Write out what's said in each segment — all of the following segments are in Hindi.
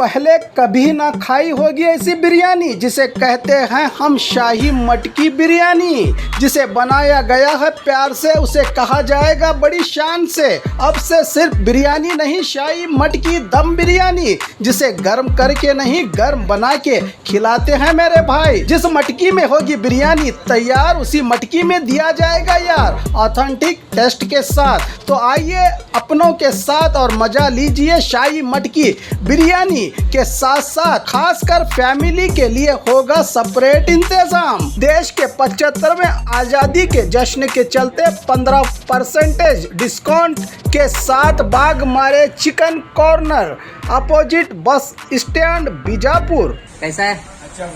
पहले कभी ना खाई होगी ऐसी बिरयानी जिसे कहते हैं हम शाही मटकी बिरयानी, जिसे बनाया गया है प्यार से, उसे कहा जाएगा बड़ी शान से। अब से सिर्फ बिरयानी नहीं, शाही मटकी दम बिरयानी, जिसे गर्म करके नहीं गर्म बना के खिलाते हैं मेरे भाई। जिस मटकी में होगी बिरयानी तैयार, उसी मटकी में दिया जाएगा यार ऑथेंटिक टेस्ट के साथ। तो आइए अपनों के साथ और मजा लीजिए शाही मटकी बिरयानी के साथ साथ खासकर फैमिली के लिए होगा सेपरेट इंतजाम। देश के 75वें आज़ादी के जश्न के चलते 15% डिस्काउंट के साथ बाग मारे chicken corner opposite bus stand Bijapur. कैसा है?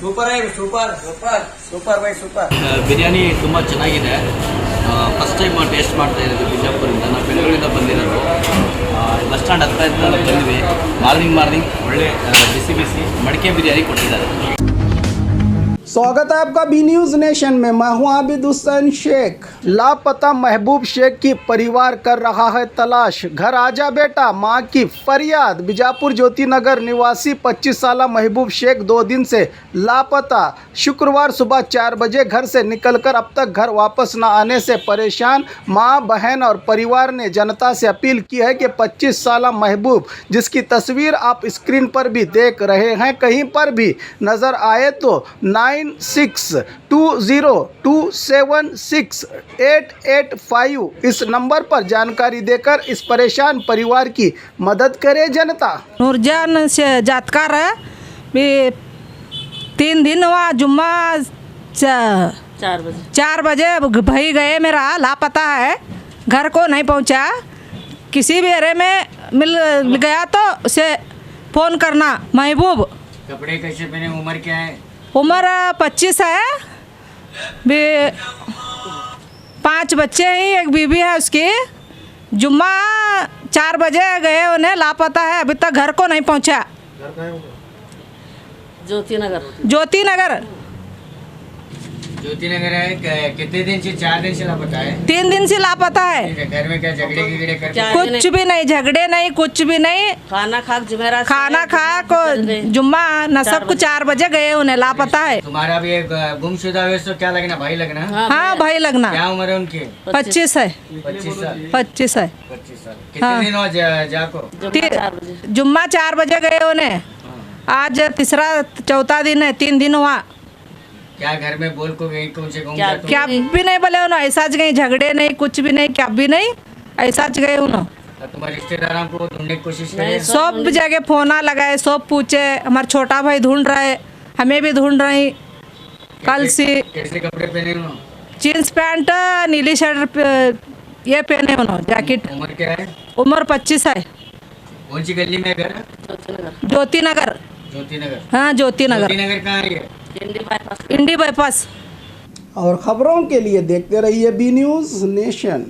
ಸೂಪರ್ ಆಗಿದೆ, super super super by super. Biryani ತುಂಬ ಚೆನ್ನಾಗಿದೆ. ಫಸ್ಟ್ ಟೈಮ್ ಟೇಸ್ಟ್ ಮಾಡ್ತಾ ಇರೋದು ಬಿಜಾಪುರಿಂದ. ನಾವು ಬೆಂಗಳೂರಿಂದ ಬಂದಿರೋದು. ಬಸ್ ಸ್ಟ್ಯಾಂಡ್ ಹತ್ರ ಬಂದ್ವಿ. ಮಾರ್ನಿಂಗ್ ಒಳ್ಳೆ ಬಿಸಿ ಮಡಿಕೆ ಬಿರಿಯಾನಿ ಕೊಟ್ಟಿದ್ದಾರೆ. स्वागत है आपका बी न्यूज़ नेशन में। मैं हूं आबिद हुसैन शेख। लापता महबूब शेख की परिवार कर रहा है तलाश। घर आजा बेटा, मां की फरियाद। बीजापुर ज्योति नगर निवासी 25 साल महबूब शेख 2 दिन से लापता। शुक्रवार सुबह 4 बजे घर से निकलकर अब तक घर वापस न आने से परेशान मां, बहन और परिवार ने जनता से अपील की है कि 25 साल महबूब, जिसकी तस्वीर आप स्क्रीन पर भी देख रहे हैं, कहीं पर भी नज़र आए तो 9620276885 इस नंबर पर जानकारी देकर इस परेशान परिवार की मदद करे जनता। नूरजान से जातकार है भी 3 दिन हुआ। जुम्मा 4 बजे भाई गए, मेरा लापता है, घर को नहीं पहुंचा। किसी भी एरिया में मिल गया तो उसे फ़ोन करना। महबूब कपड़े कैसे पहने, उम्र क्या है? उम्र 25 है, भी 5 बच्चे हैं, एक बीवी है उसकी। जुम्मा 4 बजे गए, उन्हें लापता है, अभी तक घर को नहीं पहुंचा। ज्योति नगर है। कितने दिन से? 4 दिन से लापता है। 3 दिन से लापता है। घर में क्या झगड़े करते? कुछ भी नहीं, झगड़े नहीं, कुछ भी नहीं। खाना खा को जुम्मा नसब को 4 बजे गए, उन्हें लापता है। तुम्हारा भी एक गुमशुदा है, तो क्या लगना? भाई लगना? हाँ भाई लगना। क्या उम्र है उनकी? 25 है। 25 है। कितने दिन हो जाको? जुम्मा 4 बजे गए उन्हें, आज तीसरा चौथा दिन है, 3 दिन हुआ। क्या घर में बोल को गई, कौन से क्या भी नहीं बोले उन्होंने, ऐसा गए, झगड़े नहीं, कुछ भी नहीं, क्या भी नहीं, ऐसा गए उन्होंने। तुम्हारे रिश्तेदारों को ढूंढने की कोशिश करे? सब जगह फोना लगाए, सब पूछे, हमारा छोटा भाई ढूंढ रहे, हमें भी ढूंढ रही। कल से कैसे कपड़े पहने उन्होंने? जीन्स पैंट, नीली शर्ट ये पहने उन्होंने, जैकेट। उम्र क्या है? उम्र 25 है। कौन सी गली में घर? ज्योति नगर। हाँ ज्योति नगर कहाँ है? इंडी बाईपास। और खबरों के लिए देखते रहिए बी न्यूज़ नेशन।